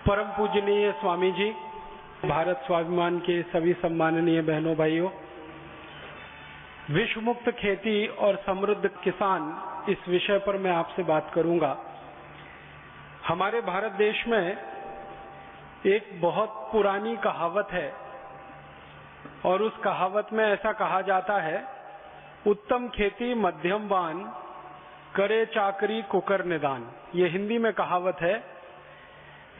परम पूजनीय स्वामी जी, भारत स्वाभिमान के सभी सम्माननीय बहनों भाइयों, विश्व मुक्त खेती और समृद्ध किसान, इस विषय पर मैं आपसे बात करूंगा। हमारे भारत देश में एक बहुत पुरानी कहावत है और उस कहावत में ऐसा कहा जाता है, उत्तम खेती मध्यम बान, करे चाकरी कुकर निदान। ये हिंदी में कहावत है।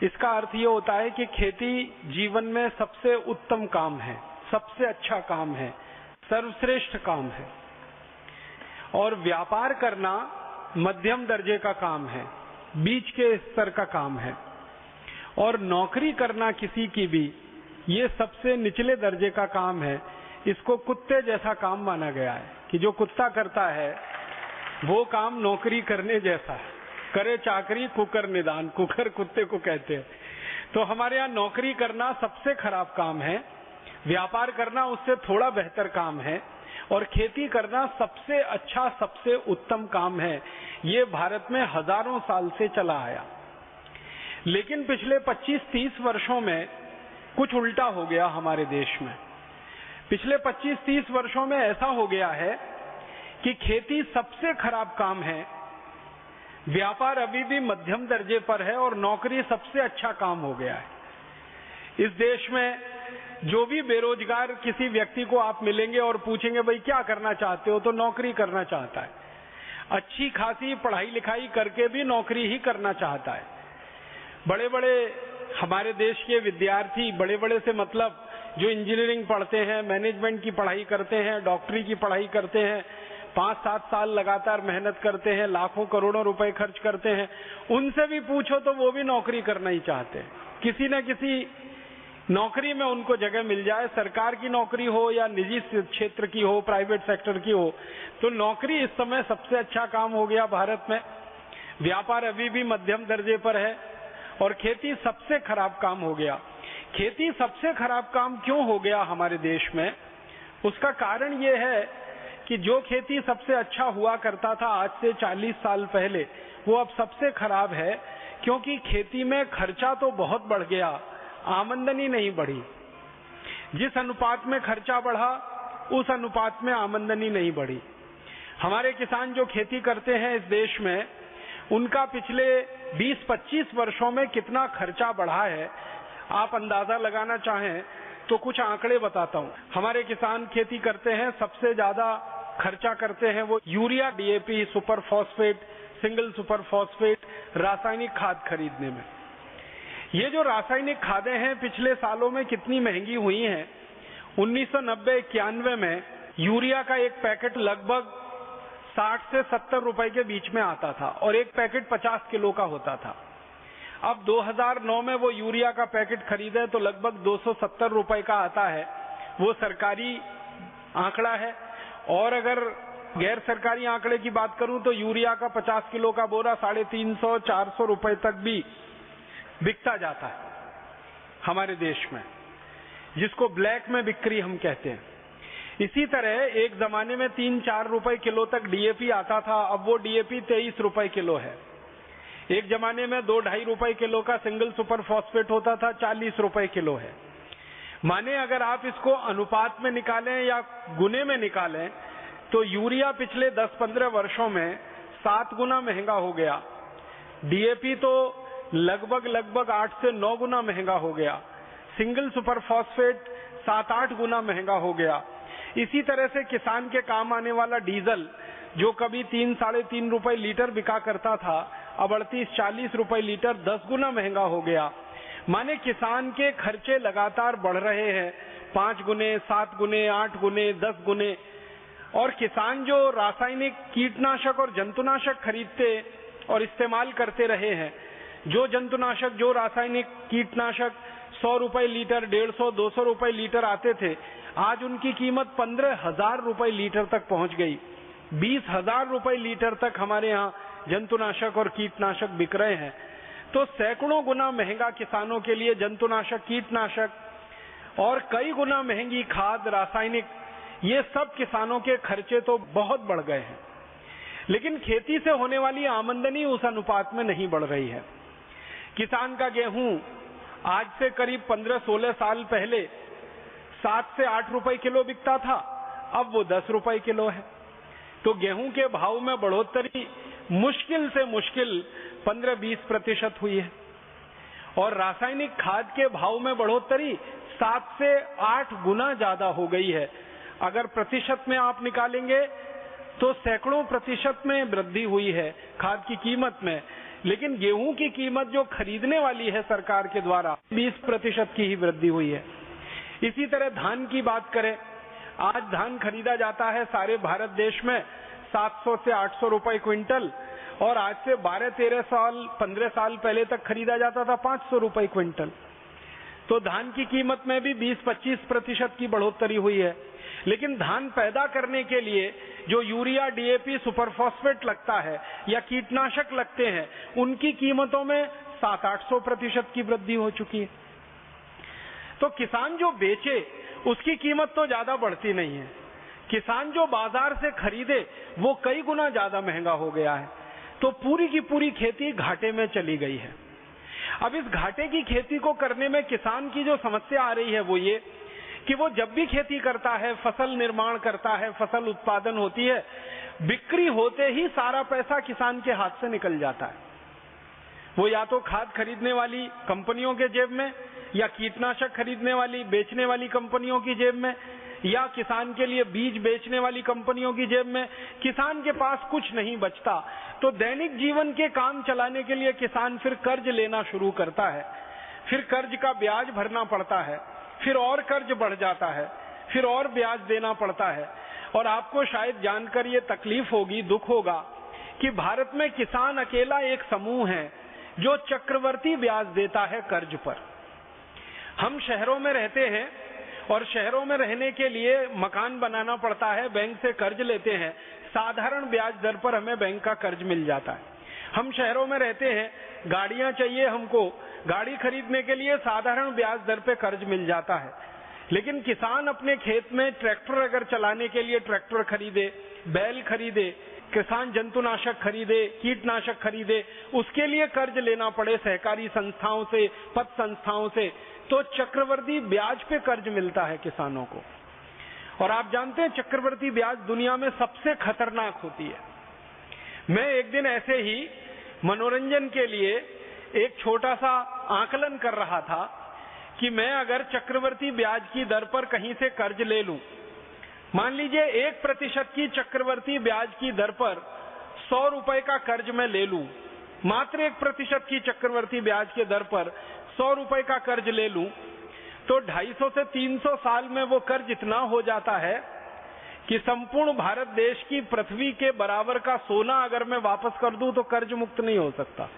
इसका अर्थ ये होता है कि खेती जीवन में सबसे उत्तम काम है, सबसे अच्छा काम है, सर्वश्रेष्ठ काम है। और व्यापार करना मध्यम दर्जे का काम है, बीच के स्तर का काम है। और नौकरी करना किसी की भी, ये सबसे निचले दर्जे का काम है। इसको कुत्ते जैसा काम माना गया है कि जो कुत्ता करता है वो काम नौकरी करने जैसा है। करे चाकरी कुकर निदान, कुकर कुत्ते को कहते हैं। तो हमारे यहाँ नौकरी करना सबसे खराब काम है, व्यापार करना उससे थोड़ा बेहतर काम है, और खेती करना सबसे अच्छा, सबसे उत्तम काम है। ये भारत में हजारों साल से चला आया। लेकिन पिछले 25-30 वर्षों में कुछ उल्टा हो गया हमारे देश में। पिछले 25-30 वर्षों में ऐसा हो गया है कि खेती सबसे खराब काम है, व्यापार अभी भी मध्यम दर्जे पर है, और नौकरी सबसे अच्छा काम हो गया है। इस देश में जो भी बेरोजगार किसी व्यक्ति को आप मिलेंगे और पूछेंगे भाई क्या करना चाहते हो, तो नौकरी करना चाहता है। अच्छी खासी पढ़ाई लिखाई करके भी नौकरी ही करना चाहता है। बड़े बड़े हमारे देश के विद्यार्थी, बड़े बड़े से मतलब जो इंजीनियरिंग पढ़ते हैं, मैनेजमेंट की पढ़ाई करते हैं, डॉक्टरी की पढ़ाई करते हैं, 5-7 साल लगातार मेहनत करते हैं, लाखों करोड़ों रुपए खर्च करते हैं, उनसे भी पूछो तो वो भी नौकरी करना ही चाहते हैं। किसी न किसी नौकरी में उनको जगह मिल जाए, सरकार की नौकरी हो या निजी क्षेत्र की हो, प्राइवेट सेक्टर की हो, तो नौकरी इस समय सबसे अच्छा काम हो गया भारत में। व्यापार अभी भी मध्यम दर्जे पर है और खेती सबसे खराब काम हो गया। खेती सबसे खराब काम क्यों हो गया हमारे देश में? उसका कारण ये है कि जो खेती सबसे अच्छा हुआ करता था आज से 40 साल पहले, वो अब सबसे खराब है, क्योंकि खेती में खर्चा तो बहुत बढ़ गया, आमदनी नहीं बढ़ी। जिस अनुपात में खर्चा बढ़ा उस अनुपात में आमदनी नहीं बढ़ी। हमारे किसान जो खेती करते हैं इस देश में, उनका पिछले 20-25 वर्षों में कितना खर्चा बढ़ा है, आप अंदाजा लगाना चाहें तो कुछ आंकड़े बताता हूं। हमारे किसान खेती करते हैं, सबसे ज्यादा खर्चा करते हैं वो urea, DAP, super phosphate, single super phosphate, रासायनिक खाद खरीदने में। ये जो रासायनिक खादें हैं पिछले सालों में कितनी महंगी हुई हैं। 1990-91 में यूरिया का एक पैकेट लगभग 60 से 70 रुपए के बीच में आता था और एक पैकेट 50 किलो का होता था। अब 2009 में वो यूरिया का पैकेट खरीदे तो लगभग 270 रुपए का आता है। वो सरकारी आंकड़ा है। और अगर गैर सरकारी आंकड़े की बात करूं तो यूरिया का 50 किलो का बोरा 350-400 रुपए तक भी बिकता जाता है हमारे देश में, जिसको ब्लैक में बिक्री हम कहते हैं। इसी तरह एक जमाने में 3-4 रुपए किलो तक डीएपी आता था, अब वो डीएपी 23 रुपए किलो है। एक जमाने में 2-2.5 रुपए किलो का सिंगल सुपर फॉस्फेट होता था, 40 रुपए किलो है। माने अगर आप इसको अनुपात में निकालें या गुने में निकालें तो यूरिया पिछले 10-15 वर्षों में 7 गुना महंगा हो गया, डीएपी तो लगभग 8 से 9 गुना महंगा हो गया, सिंगल सुपर फॉस्फेट 7-8 गुना महंगा हो गया। इसी तरह से किसान के काम आने वाला डीजल, जो कभी 3-3.5 रुपए लीटर बिका करता था, अब 38-40 रुपए लीटर, 10 गुना महंगा हो गया। माने किसान के खर्चे लगातार बढ़ रहे हैं, 5 गुने, 7 गुने, 8 गुने, 10 गुने। और किसान जो रासायनिक कीटनाशक और जंतुनाशक खरीदते और इस्तेमाल करते रहे हैं, जो जंतुनाशक, जो रासायनिक कीटनाशक 100 रुपए लीटर, 150-200 रुपए लीटर आते थे, आज उनकी कीमत 15,000 रुपए लीटर तक पहुंच गई। 20,000 रुपए लीटर तक हमारे यहाँ जंतुनाशक और कीटनाशक बिक रहे हैं। तो सैकड़ों गुना महंगा किसानों के लिए जंतुनाशक, कीटनाशक, और कई गुना महंगी खाद, रासायनिक, ये सब किसानों के खर्चे तो बहुत बढ़ गए हैं। लेकिन खेती से होने वाली आमदनी उस अनुपात में नहीं बढ़ रही है। किसान का गेहूं आज से करीब 15-16 साल पहले 7 से 8 रुपए किलो बिकता था, अब वो 10 रुपए किलो है। तो गेहूं के भाव में बढ़ोतरी मुश्किल से मुश्किल 15-20% हुई है और रासायनिक खाद के भाव में बढ़ोतरी 7 से 8 गुना ज्यादा हो गई है। अगर प्रतिशत में आप निकालेंगे तो सैकड़ों प्रतिशत में वृद्धि हुई है खाद की कीमत में, लेकिन गेहूं की कीमत जो खरीदने वाली है सरकार के द्वारा 20% की ही वृद्धि हुई है। इसी तरह धान की बात करें, आज धान खरीदा जाता है सारे भारत देश में 700 से 800 रुपए क्विंटल और आज से 12-13 साल 15 साल पहले तक खरीदा जाता था 500 रुपए क्विंटल। तो धान की कीमत में भी 20-25% की बढ़ोतरी हुई है। लेकिन धान पैदा करने के लिए जो यूरिया, डीएपी, सुपरफॉस्फेट लगता है या कीटनाशक लगते हैं, उनकी कीमतों में 700-800% की वृद्धि हो चुकी है। तो किसान जो बेचे उसकी कीमत तो ज्यादा बढ़ती नहीं है, किसान जो बाजार से खरीदे वो कई गुना ज्यादा महंगा हो गया है। तो पूरी की पूरी खेती घाटे में चली गई है। अब इस घाटे की खेती को करने में किसान की जो समस्या आ रही है वो ये कि वो जब भी खेती करता है, फसल निर्माण करता है, फसल उत्पादन होती है, बिक्री होते ही सारा पैसा किसान के हाथ से निकल जाता है। वो या तो खाद खरीदने वाली कंपनियों के जेब में, या कीटनाशक खरीदने वाली बेचने वाली कंपनियों की जेब में, या किसान के लिए बीज बेचने वाली कंपनियों की जेब में। किसान के पास कुछ नहीं बचता। तो दैनिक जीवन के काम चलाने के लिए किसान फिर कर्ज लेना शुरू करता है, फिर कर्ज का ब्याज भरना पड़ता है, फिर और कर्ज बढ़ जाता है, फिर और ब्याज देना पड़ता है। और आपको शायद जानकर ये तकलीफ होगी, दुख होगा कि भारत में किसान अकेला एक समूह है जो चक्रवर्ती ब्याज देता है कर्ज पर। हम शहरों में रहते हैं और शहरों में रहने के लिए मकान बनाना पड़ता है, बैंक से कर्ज लेते हैं, साधारण ब्याज दर पर हमें बैंक का कर्ज मिल जाता है। हम शहरों में रहते हैं, गाड़ियां चाहिए हमको, गाड़ी खरीदने के लिए साधारण ब्याज दर पे कर्ज मिल जाता है। लेकिन किसान अपने खेत में ट्रैक्टर अगर चलाने के लिए ट्रैक्टर खरीदे, बैल खरीदे, किसान जंतुनाशक खरीदे, कीटनाशक खरीदे, उसके लिए कर्ज लेना पड़े सहकारी संस्थाओं से, पत संस्थाओं से, तो चक्रवर्ती ब्याज पे कर्ज मिलता है किसानों को। और आप जानते हैं चक्रवर्ती ब्याज दुनिया में सबसे खतरनाक होती है। मैं एक दिन ऐसे ही मनोरंजन के लिए एक छोटा सा आकलन कर रहा था कि मैं अगर चक्रवर्ती ब्याज की दर पर कहीं से कर्ज ले लूं, मान लीजिए 1% की चक्रवर्ती ब्याज की दर पर 100 रुपए का कर्ज मैं ले लूं, मात्र 1% की चक्रवर्ती ब्याज के दर पर 100 रुपए का कर्ज ले लूं, तो 250 से 300 साल में वो कर्ज इतना हो जाता है कि संपूर्ण भारत देश की पृथ्वी के बराबर का सोना अगर मैं वापस कर दूं तो कर्ज मुक्त नहीं हो सकता।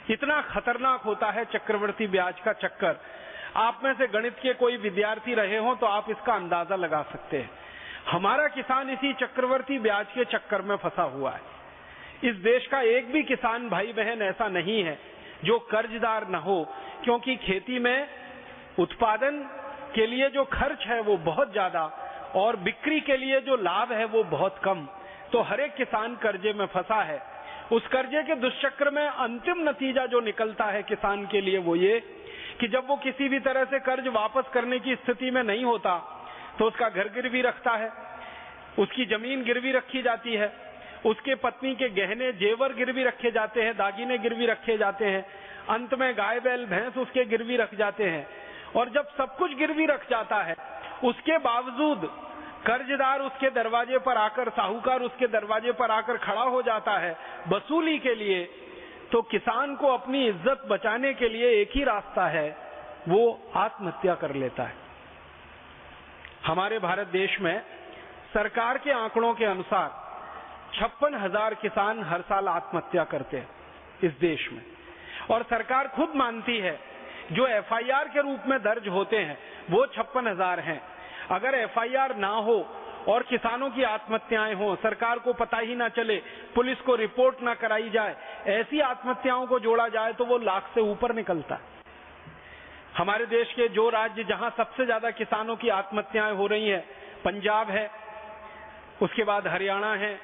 इतना खतरनाक होता है चक्रवर्ती ब्याज का चक्कर। आप में से गणित के कोई विद्यार्थी रहे हो तो आप इसका अंदाजा लगा सकते हैं। हमारा किसान इसी चक्रवर्ती ब्याज के चक्कर में फंसा हुआ है। इस देश का एक भी किसान भाई बहन ऐसा नहीं है जो कर्जदार न हो, क्योंकि खेती में उत्पादन के लिए जो खर्च है वो बहुत ज्यादा और बिक्री के लिए जो लाभ है वो बहुत कम। तो हर एक किसान कर्जे में फंसा है। उस कर्जे के दुष्चक्र में अंतिम नतीजा जो निकलता है किसान के लिए वो ये कि जब वो किसी भी तरह से कर्ज वापस करने की स्थिति में नहीं होता तो उसका घर गिरवी रखता है, उसकी जमीन गिरवी रखी जाती है, उसके पत्नी के गहने जेवर गिरवी रखे जाते हैं, दागिने गिरवी रखे जाते हैं, अंत में गाय बैल भैंस उसके गिरवी रख जाते हैं। और जब सब कुछ गिरवी रख जाता है उसके बावजूद कर्जदार उसके दरवाजे पर आकर, साहूकार उसके दरवाजे पर आकर खड़ा हो जाता है वसूली के लिए, तो किसान को अपनी इज्जत बचाने के लिए एक ही रास्ता है, वो आत्महत्या कर लेता है। हमारे भारत देश में सरकार के आंकड़ों के अनुसार 56,000 किसान हर साल आत्महत्या करते हैं इस देश में। और सरकार खुद मानती है जो एफआईआर के रूप में दर्ज होते हैं वो 56,000 हैं। अगर एफआईआर ना हो और किसानों की आत्महत्याएं हो, सरकार को पता ही ना चले, पुलिस को रिपोर्ट ना कराई जाए, ऐसी आत्महत्याओं को जोड़ा जाए तो वो लाख से ऊपर निकलता है। हमारे देश के जो राज्य जहां सबसे ज्यादा किसानों की आत्महत्याएं हो रही हैं, पंजाब है, उसके बाद हरियाणा है,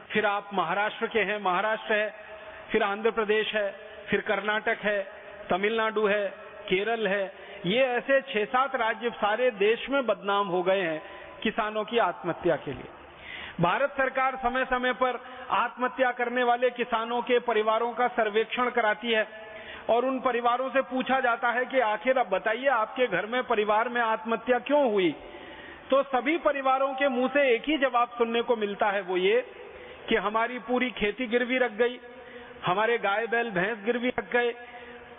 फिर आप महाराष्ट्र के हैं, महाराष्ट्र है, फिर आंध्र प्रदेश है, फिर कर्नाटक है, तमिलनाडु है, केरल है, ये ऐसे 6-7 राज्य सारे देश में बदनाम हो गए हैं किसानों की आत्महत्या के लिए। भारत सरकार समय समय पर आत्महत्या करने वाले किसानों के परिवारों का सर्वेक्षण कराती है और उन परिवारों से पूछा जाता है कि आखिर अब बताइए आपके घर में परिवार में आत्महत्या क्यों हुई। तो सभी परिवारों के मुंह से एक ही जवाब सुनने को मिलता है, वो ये कि हमारी पूरी खेती गिरवी रख गई, हमारे गाय बैल भैंस गिरवी रख गए,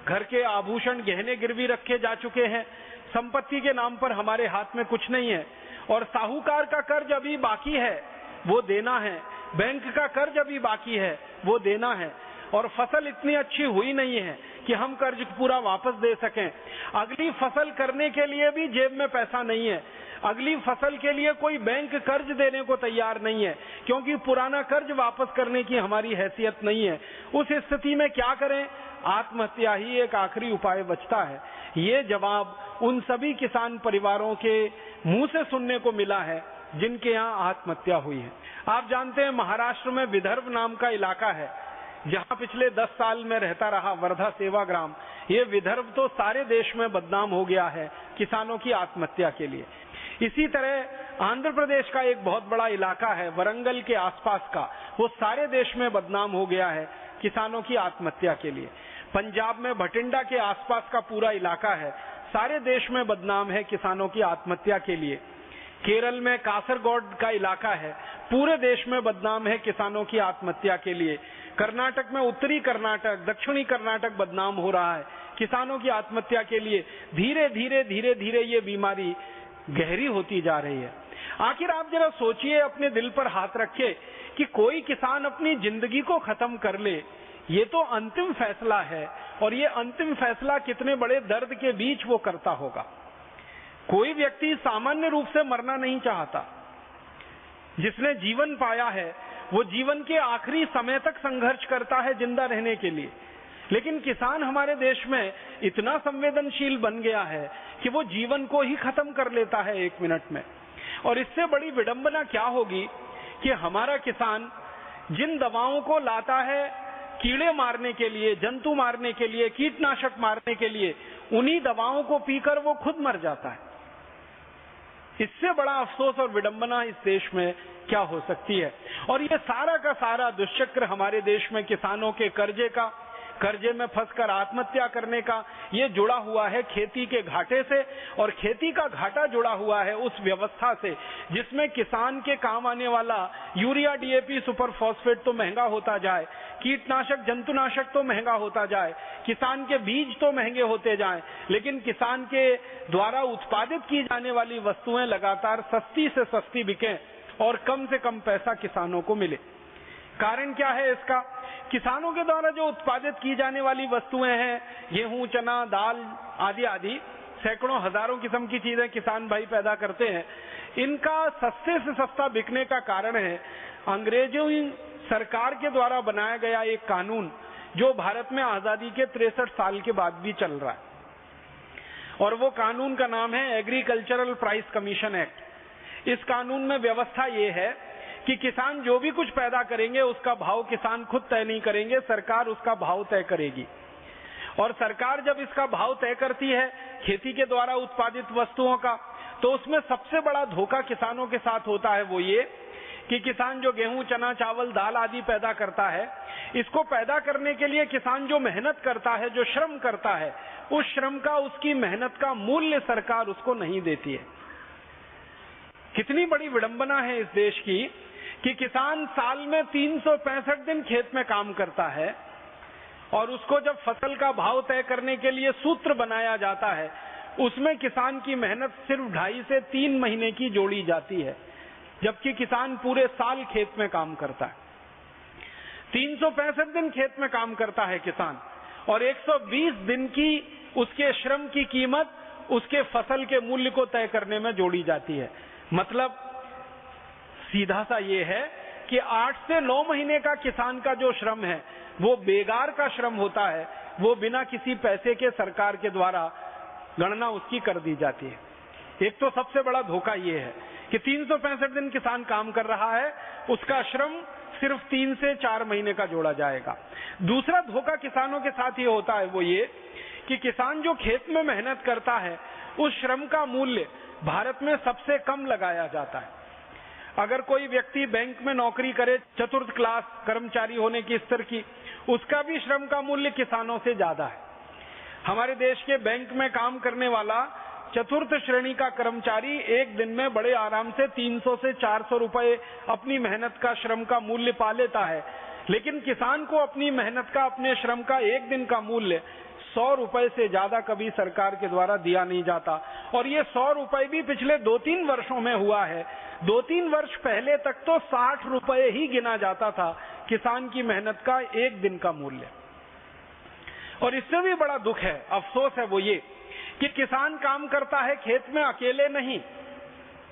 घर के आभूषण गहने गिरवी रखे जा चुके हैं, संपत्ति के नाम पर हमारे हाथ में कुछ नहीं है और साहूकार का कर्ज अभी बाकी है वो देना है, बैंक का कर्ज अभी बाकी है वो देना है और फसल इतनी अच्छी हुई नहीं है कि हम कर्ज पूरा वापस दे सकें। अगली फसल करने के लिए भी जेब में पैसा नहीं है, अगली फसल के लिए कोई बैंक कर्ज देने को तैयार नहीं है क्योंकि पुराना कर्ज वापस करने की हमारी हैसियत नहीं है। उस स्थिति में क्या करें? आत्महत्या ही एक आखिरी उपाय बचता है। ये जवाब उन सभी किसान परिवारों के मुंह से सुनने को मिला है जिनके यहाँ आत्महत्या हुई है। आप जानते हैं महाराष्ट्र में विदर्भ नाम का इलाका है जहां पिछले 10 साल में रहता रहा वर्धा सेवाग्राम। ये विदर्भ तो सारे देश में बदनाम हो गया है किसानों की आत्महत्या के लिए। इसी तरह आंध्र प्रदेश का एक बहुत बड़ा इलाका है वरंगल के आसपास का, वो सारे देश में बदनाम हो गया है किसानों की आत्महत्या के लिए। पंजाब में भटिंडा के आसपास का पूरा इलाका है, सारे देश में बदनाम है किसानों की आत्महत्या के लिए। केरल में कासरगोड का इलाका है, पूरे देश में बदनाम है किसानों की आत्महत्या के लिए। कर्नाटक में उत्तरी कर्नाटक, दक्षिणी कर्नाटक बदनाम हो रहा है किसानों की आत्महत्या के लिए। धीरे धीरे ये बीमारी गहरी होती जा रही है। आखिर आप जरा सोचिए, अपने दिल पर हाथ रखे कि कोई किसान अपनी जिंदगी को खत्म कर ले, ये तो अंतिम फैसला है और ये अंतिम फैसला कितने बड़े दर्द के बीच वो करता होगा। कोई व्यक्ति सामान्य रूप से मरना नहीं चाहता। जिसने जीवन पाया है वो जीवन के आखिरी समय तक संघर्ष करता है जिंदा रहने के लिए, लेकिन किसान हमारे देश में इतना संवेदनशील बन गया है कि वो जीवन को ही खत्म कर लेता है 1 मिनट में। और इससे बड़ी विडंबना क्या होगी कि हमारा किसान जिन दवाओं को लाता है कीड़े मारने के लिए, जंतु मारने के लिए, कीटनाशक मारने के लिए, उन्हीं दवाओं को पीकर वो खुद मर जाता है। इससे बड़ा अफसोस और विडंबना इस देश में क्या हो सकती है। और ये सारा का सारा दुष्चक्र हमारे देश में किसानों के कर्जे में फंसकर आत्महत्या करने का, ये जुड़ा हुआ है खेती के घाटे से। और खेती का घाटा जुड़ा हुआ है उस व्यवस्था से जिसमें किसान के काम आने वाला यूरिया, डीएपी, सुपर फॉस्फेट तो महंगा होता जाए, कीटनाशक, जंतुनाशक तो महंगा होता जाए, किसान के बीज तो महंगे होते जाएं, लेकिन किसान के द्वारा उत्पादित की जाने वाली वस्तुएं लगातार सस्ती से सस्ती बिकें और कम से कम पैसा किसानों को मिले। कारण क्या है इसका? किसानों के द्वारा जो उत्पादित की जाने वाली वस्तुएं हैं, गेहूं, चना, दाल आदि आदि सैकड़ों हजारों किस्म की चीजें किसान भाई पैदा करते हैं। इनका सस्ते से सस्ता बिकने का कारण है अंग्रेजों सरकार के द्वारा बनाया गया एक कानून जो भारत में आजादी के 63 साल के बाद भी चल रहा है, और वो कानून का नाम है एग्रीकल्चरल प्राइस कमीशन एक्ट। इस कानून में व्यवस्था ये है कि किसान जो भी कुछ पैदा करेंगे उसका भाव किसान खुद तय नहीं करेंगे, सरकार उसका भाव तय करेगी। और सरकार जब इसका भाव तय करती है खेती के द्वारा उत्पादित वस्तुओं का, तो उसमें सबसे बड़ा धोखा किसानों के साथ होता है वो ये कि किसान जो गेहूं, चना, चावल, दाल आदि पैदा करता है, इसको पैदा करने के लिए किसान जो मेहनत करता है, जो श्रम करता है, उस श्रम का, उसकी मेहनत का मूल्य सरकार उसको नहीं देती है। कितनी बड़ी विडंबना है इस देश की कि किसान साल में 365 दिन खेत में काम करता है और उसको जब फसल का भाव तय करने के लिए सूत्र बनाया जाता है उसमें किसान की मेहनत सिर्फ 2.5 से 3 महीने की जोड़ी जाती है, जबकि किसान पूरे साल खेत में काम करता है। 365 दिन खेत में काम करता है किसान और 120 दिन की उसके श्रम की कीमत उसके फसल के मूल्य को तय करने में जोड़ी जाती है। मतलब सीधा सा ये है कि 8 से 9 महीने का किसान का जो श्रम है वो बेगार का श्रम होता है, वो बिना किसी पैसे के सरकार के द्वारा गणना उसकी कर दी जाती है। एक तो सबसे बड़ा धोखा ये है कि 365 दिन किसान काम कर रहा है, उसका श्रम सिर्फ 3 से 4 महीने का जोड़ा जाएगा। दूसरा धोखा किसानों के साथ ये होता है वो ये कि किसान जो खेत में मेहनत करता है उस श्रम का मूल्य भारत में सबसे कम लगाया जाता है। अगर कोई व्यक्ति बैंक में नौकरी करे, चतुर्थ क्लास कर्मचारी होने की स्तर की, उसका भी श्रम का मूल्य किसानों से ज्यादा है। हमारे देश के बैंक में काम करने वाला चतुर्थ श्रेणी का कर्मचारी एक दिन में बड़े आराम से 300 से 400 रुपए अपनी मेहनत का, श्रम का मूल्य पा लेता है, लेकिन किसान को अपनी मेहनत का, अपने श्रम का एक दिन का मूल्य 100 रुपए से ज्यादा कभी सरकार के द्वारा दिया नहीं जाता। और ये 100 रुपए भी पिछले 2-3 वर्षों में हुआ है। 2-3 वर्ष पहले तक तो 60 रुपए ही गिना जाता था किसान की मेहनत का एक दिन का मूल्य। और इससे भी बड़ा दुख है, अफसोस है, वो ये कि किसान काम करता है खेत में अकेले नहीं,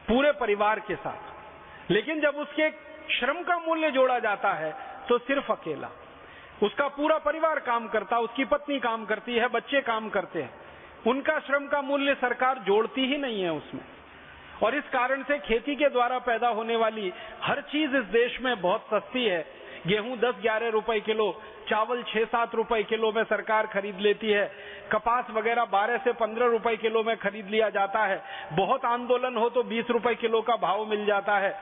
पूरे परिवार के साथ, लेकिन जब उसके श्रम का मूल्य जोड़ा जाता है तो सिर्फ अकेला। उसका पूरा परिवार काम करता, उसकी पत्नी काम करती है, बच्चे काम करते हैं, उनका श्रम का मूल्य सरकार जोड़ती ही नहीं है उसमें। और इस कारण से खेती के द्वारा पैदा होने वाली हर चीज इस देश में बहुत सस्ती है। गेहूं 10-11 रुपए किलो, चावल 6-7 रुपए किलो में सरकार खरीद लेती है, कपास वगैरह 12 से 15 रुपए किलो में खरीद लिया जाता है, बहुत आंदोलन हो तो 20 रुपए किलो का भाव मिल जाता है।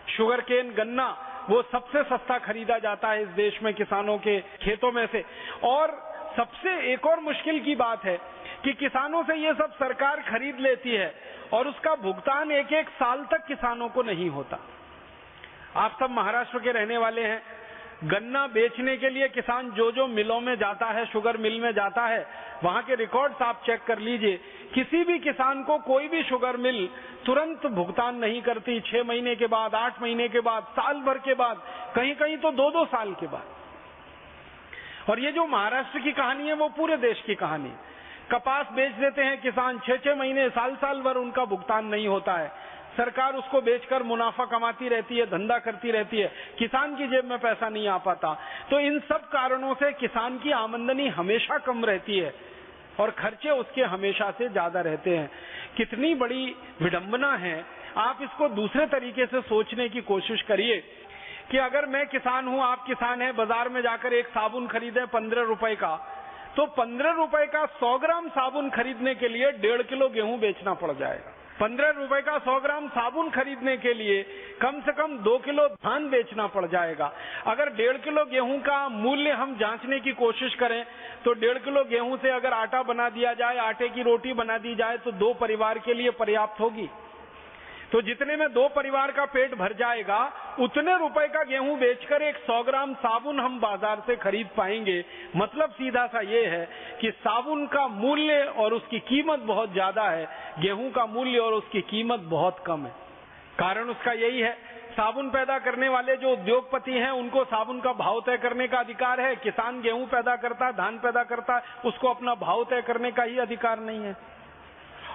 शुगर केन, गन्ना, वो सबसे सस्ता खरीदा जाता है इस देश में किसानों के खेतों में से। और सबसे एक और मुश्किल की बात है कि किसानों से ये सब सरकार खरीद लेती है और उसका भुगतान 1-1 साल तक किसानों को नहीं होता। आप सब महाराष्ट्र के रहने वाले हैं, गन्ना बेचने के लिए किसान जो मिलों में जाता है, शुगर मिल में जाता है, वहां के रिकॉर्ड्स आप चेक कर लीजिए, किसी भी किसान को कोई भी शुगर मिल तुरंत भुगतान नहीं करती। 6 महीने के बाद, 8 महीने के बाद, साल भर के बाद, कहीं कहीं तो 2-2 साल के बाद। और ये जो महाराष्ट्र की कहानी है वो पूरे देश की कहानी है। कपास बेच देते हैं किसान, 6-6 महीने, साल भर उनका भुगतान नहीं होता है। सरकार उसको बेचकर मुनाफा कमाती रहती है, धंधा करती रहती है, किसान की जेब में पैसा नहीं आ पाता। तो इन सब कारणों से किसान की आमदनी हमेशा कम रहती है और खर्चे उसके हमेशा से ज्यादा रहते हैं। कितनी बड़ी विडंबना है। आप इसको दूसरे तरीके से सोचने की कोशिश करिए कि अगर मैं किसान हूं, आप किसान हैं, बाजार में जाकर एक साबुन खरीदें 15 रुपए का, तो 15 रुपए का 100 ग्राम साबुन खरीदने के लिए 1.5 किलो गेहूं बेचना पड़ जाएगा। 15 रुपए का 100 ग्राम साबुन खरीदने के लिए कम से कम 2 किलो धान बेचना पड़ जाएगा। अगर 1.5 किलो गेहूं का मूल्य हम जांचने की कोशिश करें तो 1.5 किलो गेहूं से अगर आटा बना दिया जाए, आटे की रोटी बना दी जाए तो 2 परिवार के लिए पर्याप्त होगी। तो जितने में 2 परिवार का पेट भर जाएगा, उतने रुपए का गेहूं बेचकर एक 100 ग्राम साबुन हम बाजार से खरीद पाएंगे। मतलब सीधा सा ये है कि साबुन का मूल्य और उसकी कीमत बहुत ज्यादा है, गेहूं का मूल्य और उसकी कीमत बहुत कम है। कारण उसका यही है, साबुन पैदा करने वाले जो उद्योगपति हैं उनको साबुन का भाव तय करने का अधिकार है। किसान गेहूं पैदा करता है, धान पैदा करता है, उसको अपना भाव तय करने का ही अधिकार नहीं है।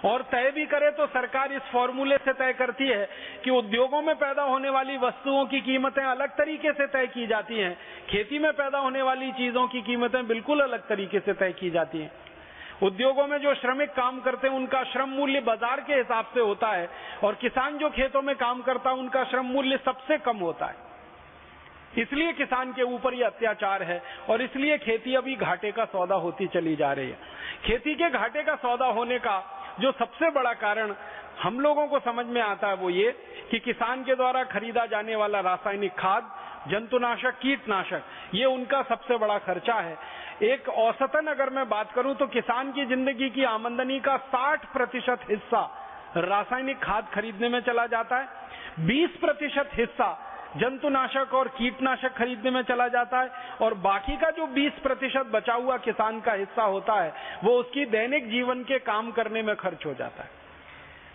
और तय भी करे तो सरकार इस फॉर्मूले से तय करती है कि उद्योगों में पैदा होने वाली वस्तुओं की कीमतें अलग तरीके से तय की जाती हैं, खेती में पैदा होने वाली चीजों की कीमतें बिल्कुल अलग तरीके से तय की जाती हैं। उद्योगों में जो श्रमिक काम करते हैं उनका श्रम मूल्य बाजार के हिसाब से होता है और किसान जो खेतों में काम करता है उनका श्रम मूल्य सबसे कम होता है। इसलिए किसान के ऊपर ये अत्याचार है और इसलिए खेती अभी घाटे का सौदा होती चली जा रही है। खेती के घाटे का सौदा होने का जो सबसे बड़ा कारण हम लोगों को समझ में आता है वो ये कि किसान के द्वारा खरीदा जाने वाला रासायनिक खाद, जंतुनाशक, कीटनाशक, ये उनका सबसे बड़ा खर्चा है। एक औसतन अगर मैं बात करूं तो किसान की जिंदगी की आमदनी का 60% हिस्सा रासायनिक खाद खरीदने में चला जाता है, 20% हिस्सा जंतुनाशक और कीटनाशक खरीदने में चला जाता है और बाकी का जो 20% बचा हुआ किसान का हिस्सा होता है वो उसकी दैनिक जीवन के काम करने में खर्च हो जाता है।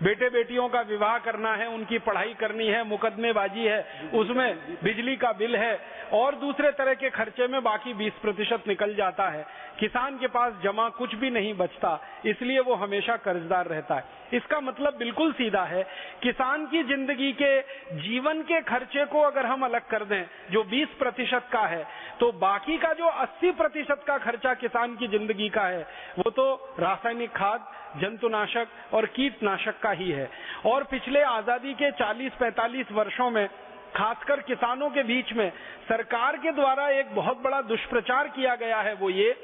बेटे बेटियों का विवाह करना है, उनकी पढ़ाई करनी है, मुकदमेबाजी है, उसमें बिजली का बिल है और दूसरे तरह के खर्चे में बाकी 20% निकल जाता है। किसान के पास जमा कुछ भी नहीं बचता, इसलिए वो हमेशा कर्जदार रहता है। इसका मतलब बिल्कुल सीधा है, किसान की जिंदगी के जीवन के खर्चे को अगर हम अलग कर दें जो 20% का है, तो बाकी का जो 80% का खर्चा किसान की जिंदगी का है वो तो रासायनिक खाद, जंतुनाशक और कीटनाशक का ही है। और पिछले आजादी के 40-45 वर्षों में खासकर किसानों के बीच में सरकार के द्वारा एक बहुत बड़ा दुष्प्रचार किया गया है, वो ये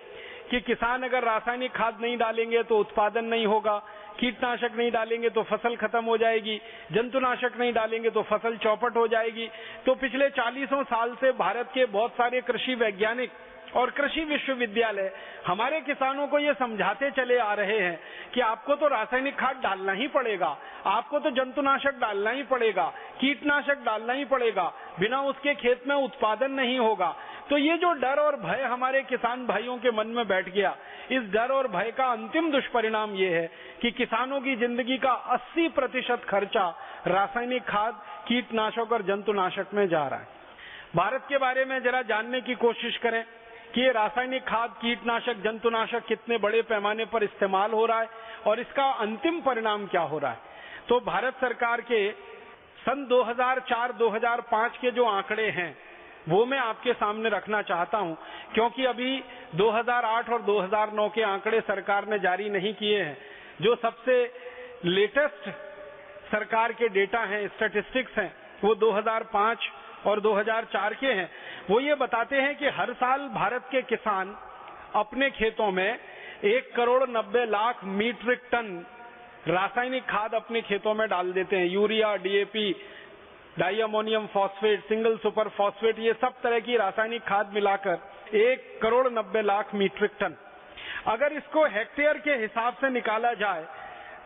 कि किसान अगर रासायनिक खाद नहीं डालेंगे तो उत्पादन नहीं होगा, कीटनाशक नहीं डालेंगे तो फसल खत्म हो जाएगी, जंतुनाशक नहीं डालेंगे तो फसल चौपट हो जाएगी। तो पिछले 40 साल से भारत के बहुत सारे कृषि वैज्ञानिक और कृषि विश्वविद्यालय हमारे किसानों को ये समझाते चले आ रहे हैं कि आपको तो रासायनिक खाद डालना ही पड़ेगा, आपको तो जंतुनाशक डालना ही पड़ेगा, कीटनाशक डालना ही पड़ेगा, बिना उसके खेत में उत्पादन नहीं होगा। तो ये जो डर और भय हमारे किसान भाइयों के मन में बैठ गया, इस डर और भय का अंतिम दुष्परिणाम ये है कि किसानों की जिंदगी का 80% खर्चा रासायनिक खाद, कीटनाशक और जंतुनाशक में जा रहा है। भारत के बारे में जरा जानने की कोशिश करें कि ये रासायनिक खाद, कीटनाशक, जंतुनाशक कितने बड़े पैमाने पर इस्तेमाल हो रहा है और इसका अंतिम परिणाम क्या हो रहा है। तो भारत सरकार के सन 2004-2005 के जो आंकड़े हैं वो मैं आपके सामने रखना चाहता हूं, क्योंकि अभी 2008 और 2009 के आंकड़े सरकार ने जारी नहीं किए हैं। जो सबसे लेटेस्ट सरकार के डेटा हैं, स्टैटिस्टिक्स हैं, वो 2005 और 2004 के हैं। वो ये बताते हैं कि हर साल भारत के किसान अपने खेतों में 1,90,00,000 मीट्रिक टन रासायनिक खाद अपने खेतों में डाल देते हैं। Urea, DAP, diammonium phosphate, single super phosphate, ये सब तरह की रासायनिक खाद मिलाकर 1,90,00,000 मीट्रिक टन। अगर इसको हेक्टेयर के हिसाब से निकाला जाए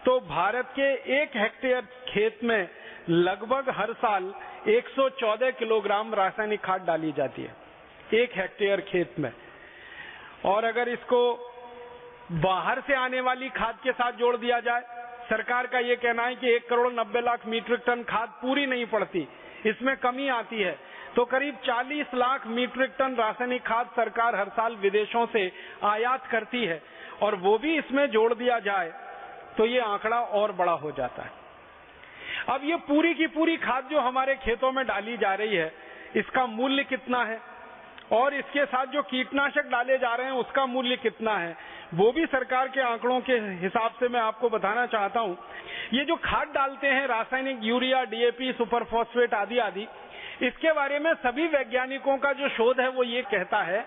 तो भारत के 1 हेक्टेयर खेत में लगभग हर साल 114 किलोग्राम रासायनिक खाद डाली जाती है 1 हेक्टेयर खेत में। और अगर इसको बाहर से आने वाली खाद के साथ जोड़ दिया जाए, सरकार का यह कहना है कि 1,90,00,000 मीट्रिक टन खाद पूरी नहीं पड़ती, इसमें कमी आती है, तो करीब 40 लाख मीट्रिक टन रासायनिक खाद सरकार हर साल विदेशों से आयात करती है। और वो भी इसमें जोड़ दिया जाए तो ये आंकड़ा और बड़ा हो जाता है। अब ये पूरी की पूरी खाद जो हमारे खेतों में डाली जा रही है, इसका मूल्य कितना है और इसके साथ जो कीटनाशक डाले जा रहे हैं उसका मूल्य कितना है, वो भी सरकार के आंकड़ों के हिसाब से मैं आपको बताना चाहता हूं। ये जो खाद डालते हैं रासायनिक, यूरिया, डीएपी, सुपर फॉस्फेट आदि आदि, इसके बारे में सभी वैज्ञानिकों का जो शोध है वो ये कहता है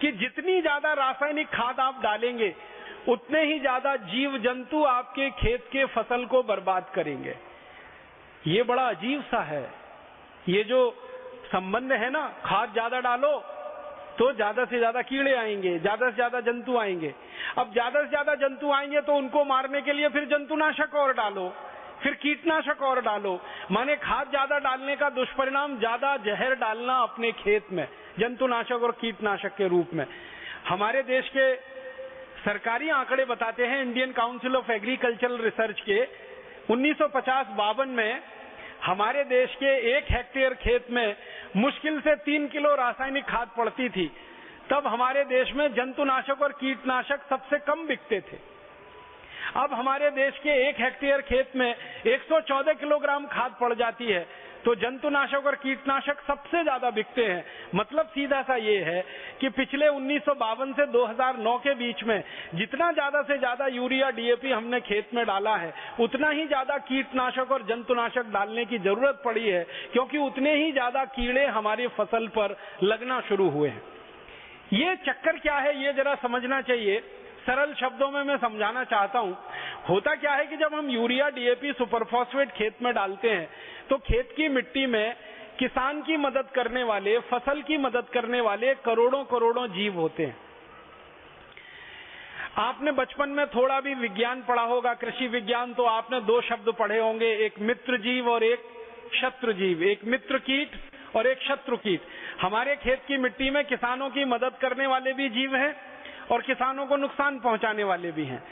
कि जितनी ज्यादा रासायनिक खाद आप डालेंगे उतने ही ज्यादा जीव जंतु आपके खेत के फसल को बर्बाद करेंगे। ये बड़ा अजीब सा है, ये जो संबंध है ना, खाद ज्यादा डालो तो ज्यादा से ज्यादा कीड़े आएंगे, ज्यादा से ज्यादा जंतु आएंगे। अब ज्यादा से ज्यादा जंतु आएंगे तो उनको मारने के लिए फिर जंतुनाशक और डालो, फिर कीटनाशक और डालो। माने खाद ज्यादा डालने का दुष्परिणाम ज्यादा जहर डालना अपने खेत में जंतुनाशक और कीटनाशक के रूप में। हमारे देश के सरकारी आंकड़े बताते हैं, Indian council of agricultural research के 1950-52 में हमारे देश के 1 हेक्टेयर खेत में मुश्किल से 3 किलो रासायनिक खाद पड़ती थी। तब हमारे देश में जंतुनाशक और कीटनाशक सबसे कम बिकते थे। अब हमारे देश के 1 हेक्टेयर खेत में 114 किलोग्राम खाद पड़ जाती है, तो जंतुनाशक और कीटनाशक सबसे ज्यादा बिकते हैं। मतलब सीधा सा ये है कि पिछले 1952 से 2009 के बीच में जितना ज्यादा से ज्यादा यूरिया, डीएपी हमने खेत में डाला है, उतना ही ज्यादा कीटनाशक और जंतुनाशक डालने की जरूरत पड़ी है, क्योंकि उतने ही ज्यादा कीड़े हमारी फसल पर लगना शुरू हुए हैं। ये चक्कर क्या है, ये जरा समझना चाहिए। सरल शब्दों में मैं समझाना चाहता हूं। होता क्या है कि जब हम यूरिया, डीएपी, सुपरफॉस्फेट खेत में डालते हैं तो खेत की मिट्टी में किसान की मदद करने वाले, फसल की मदद करने वाले करोड़ों करोड़ों जीव होते हैं। आपने बचपन में थोड़ा भी विज्ञान पढ़ा होगा, कृषि विज्ञान, तो आपने 2 शब्द पढ़े होंगे, एक मित्र जीव और एक शत्रु जीव, एक मित्र कीट और एक शत्रु कीट। हमारे खेत की मिट्टी में किसानों की मदद करने वाले भी जीव हैं और किसानों को नुकसान पहुंचाने वाले भी हैं।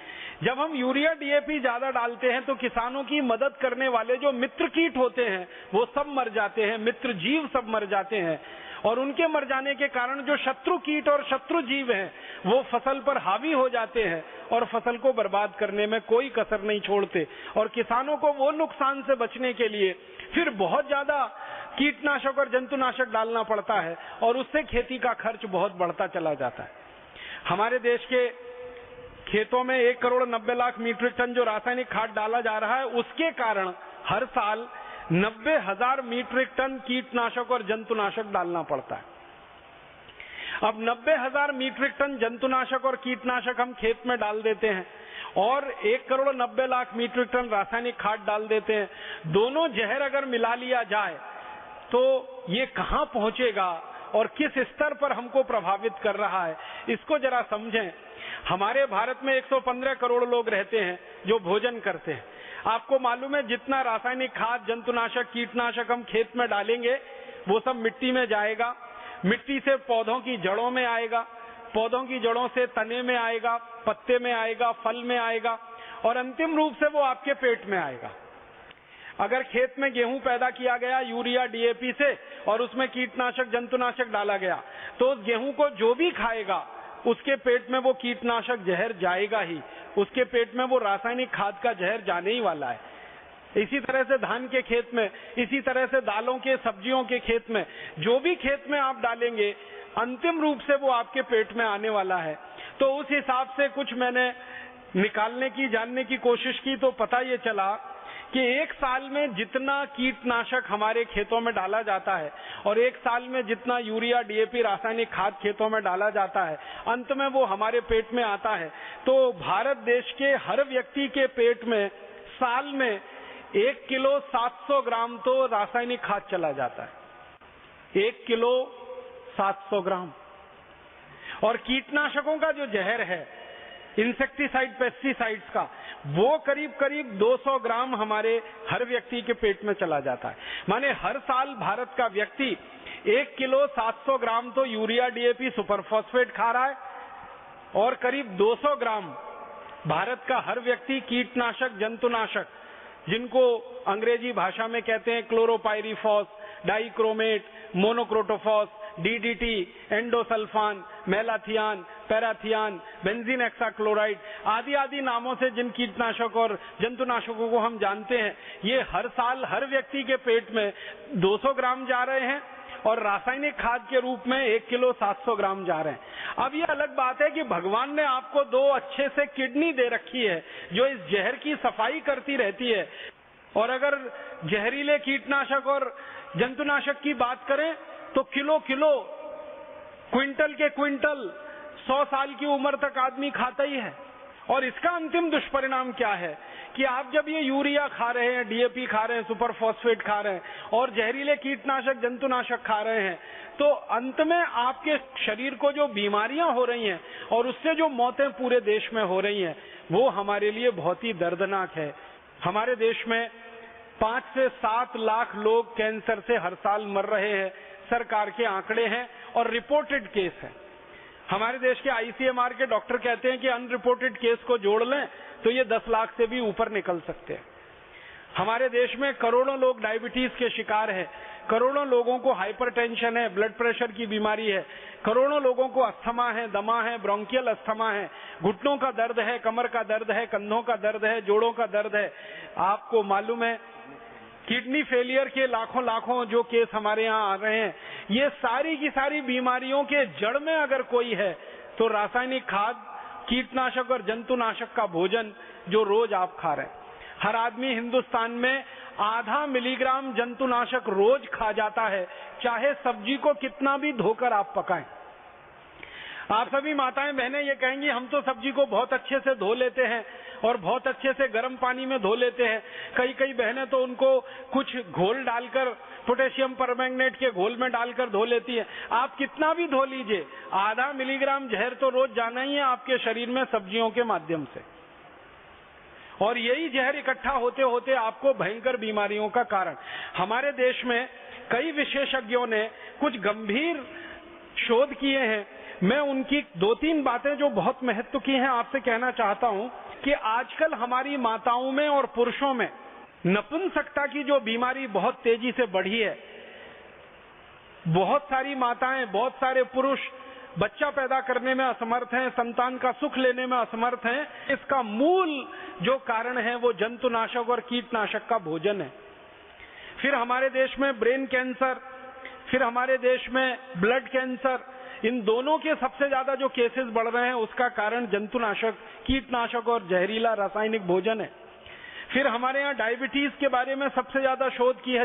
जब हम यूरिया, डीएपी ज्यादा डालते हैं तो किसानों की मदद करने वाले जो मित्र कीट होते हैं वो सब मर जाते हैं, मित्र जीव सब मर जाते हैं। और उनके मर जाने के कारण जो शत्रु कीट और शत्रु जीव हैं वो फसल पर हावी हो जाते हैं और फसल को बर्बाद करने में कोई कसर नहीं छोड़ते। और किसानों को वो नुकसान से बचने के लिए फिर बहुत ज्यादा कीटनाशक और जंतुनाशक डालना पड़ता है और उससे खेती का खर्च बहुत बढ़ता चला जाता है। हमारे देश के खेतों में 1,90,00,000 मीट्रिक टन जो रासायनिक खाद डाला जा रहा है, उसके कारण हर साल 90,000 मीट्रिक टन कीटनाशक और जंतुनाशक डालना पड़ता है। अब 90,000 मीट्रिक टन जंतुनाशक और कीटनाशक हम खेत में डाल देते हैं और 1,90,00,000 मीट्रिक टन रासायनिक खाद डाल देते हैं। दोनों जहर अगर मिला लिया जाए तो ये कहां पहुंचेगा और किस स्तर पर हमको प्रभावित कर रहा है, इसको जरा समझें। हमारे भारत में 115 करोड़ लोग रहते हैं जो भोजन करते हैं। आपको मालूम है जितना रासायनिक खाद, जंतुनाशक, कीटनाशक हम खेत में डालेंगे वो सब मिट्टी में जाएगा, मिट्टी से पौधों की जड़ों में आएगा, पौधों की जड़ों से तने में आएगा, पत्ते में आएगा, फल में आएगा और अंतिम रूप से वो आपके पेट में आएगा। अगर खेत में गेहूं पैदा किया गया यूरिया डीएपी से और उसमें कीटनाशक जंतुनाशक डाला गया तो उस गेहूं को जो भी खाएगा उसके पेट में वो कीटनाशक जहर जाएगा ही, उसके पेट में वो रासायनिक खाद का जहर जाने ही वाला है। इसी तरह से धान के खेत में, इसी तरह से दालों के, सब्जियों के खेत में, जो भी खेत में आप डालेंगे अंतिम रूप से वो आपके पेट में आने वाला है। तो उस हिसाब से कुछ मैंने निकालने की, जानने की कोशिश की तो पता ये चला कि एक साल में जितना कीटनाशक हमारे खेतों में डाला जाता है और एक साल में जितना यूरिया डीएपी रासायनिक खाद खेतों में डाला जाता है, अंत में वो हमारे पेट में आता है। तो भारत देश के हर व्यक्ति के पेट में साल में 1 किलो 700 ग्राम तो रासायनिक खाद चला जाता है। 1 किलो 700 ग्राम। और कीटनाशकों का जो जहर है, इंसेक्टिसाइड, पेस्टिसाइड्स का, वो करीब करीब 200 ग्राम हमारे हर व्यक्ति के पेट में चला जाता है। माने हर साल भारत का व्यक्ति 1 किलो 700 ग्राम तो यूरिया डीएपी सुपरफॉस्फेट खा रहा है और करीब 200 ग्राम भारत का हर व्यक्ति कीटनाशक, जंतुनाशक, जिनको अंग्रेजी भाषा में कहते हैं chlorpyrifos, dichromate, monocrotophos, DDT, endosulfan, malathion, parathion, benzene hexachloride आदि आदि नामों से जिन कीटनाशक और जंतुनाशकों को हम जानते हैं, ये हर साल हर व्यक्ति के पेट में 200 ग्राम जा रहे हैं और रासायनिक खाद के रूप में 1 किलो 700 ग्राम जा रहे हैं। अब ये अलग बात है कि भगवान ने आपको 2 अच्छे से किडनी दे रखी है जो इस जहर की सफाई करती रहती है। और अगर जहरीले कीटनाशक और जंतुनाशक की बात करें तो किलो किलो, क्विंटल के क्विंटल 100 साल की उम्र तक आदमी खाता ही है। और इसका अंतिम दुष्परिणाम क्या है कि आप जब ये यूरिया खा रहे हैं, डीएपी खा रहे हैं, सुपर फॉस्फेट खा रहे हैं और जहरीले कीटनाशक, जंतुनाशक खा रहे हैं, तो अंत में आपके शरीर को जो बीमारियां हो रही हैं और उससे जो मौतें पूरे देश में हो रही हैं, वो हमारे लिए बहुत ही दर्दनाक है। हमारे देश में 5 से 7 लाख लोग कैंसर से हर साल मर रहे हैं, सरकार के आंकड़े हैं और रिपोर्टेड केस है। हमारे देश के आईसीएमआर के डॉक्टर कहते हैं कि अनरिपोर्टेड केस को जोड़ लें तो ये 10 लाख से भी ऊपर निकल सकते हैं। हमारे देश में करोड़ों लोग डायबिटीज के शिकार हैं, करोड़ों लोगों को हाइपरटेंशन है, ब्लड प्रेशर की बीमारी है, करोड़ों लोगों को अस्थमा है, दमा है, ब्रोंकियल अस्थमा है, घुटनों का दर्द है, कमर का दर्द है, कंधों का दर्द है, जोड़ों का दर्द है। आपको मालूम है किडनी फेलियर के लाखों लाखों जो केस हमारे यहाँ आ रहे हैं, ये सारी की सारी बीमारियों के जड़ में अगर कोई है तो रासायनिक खाद, कीटनाशक और जंतुनाशक का भोजन जो रोज आप खा रहे हैं। हर आदमी हिंदुस्तान में आधा मिलीग्राम जंतुनाशक रोज खा जाता है, चाहे सब्जी को कितना भी धोकर आप पकाएं। आप सभी माताएं बहनें ये कहेंगी हम तो सब्जी को बहुत अच्छे से धो लेते हैं और बहुत अच्छे से गर्म पानी में धो लेते हैं। कई कई बहनें तो उनको कुछ घोल डालकर, पोटेशियम परमैंगनेट के घोल में डालकर धो लेती है। आप कितना भी धो लीजिए, आधा मिलीग्राम जहर तो रोज जाना ही है आपके शरीर में सब्जियों के माध्यम से। और यही जहर इकट्ठा होते होते आपको भयंकर बीमारियों का कारण। हमारे देश में कई विशेषज्ञों ने कुछ गंभीर शोध किए हैं। मैं उनकी 2-3 बातें जो बहुत महत्व की हैं आपसे कहना चाहता हूं कि आजकल हमारी माताओं में और पुरुषों में नपुंसकता की जो बीमारी बहुत तेजी से बढ़ी है। बहुत सारी माताएं, बहुत सारे पुरुष बच्चा पैदा करने में असमर्थ हैं, संतान का सुख लेने में असमर्थ हैं। इसका मूल जो कारण है वो जंतुनाशक और कीटनाशक का भोजन है। फिर हमारे देश में ब्रेन कैंसर, फिर हमारे देश में ब्लड कैंसर, इन दोनों के सबसे ज्यादा जो केसेस बढ़ रहे हैं उसका कारण जंतुनाशक, कीटनाशक और जहरीला रासायनिक भोजन है। फिर हमारे यहाँ डायबिटीज के बारे में सबसे ज्यादा शोध की है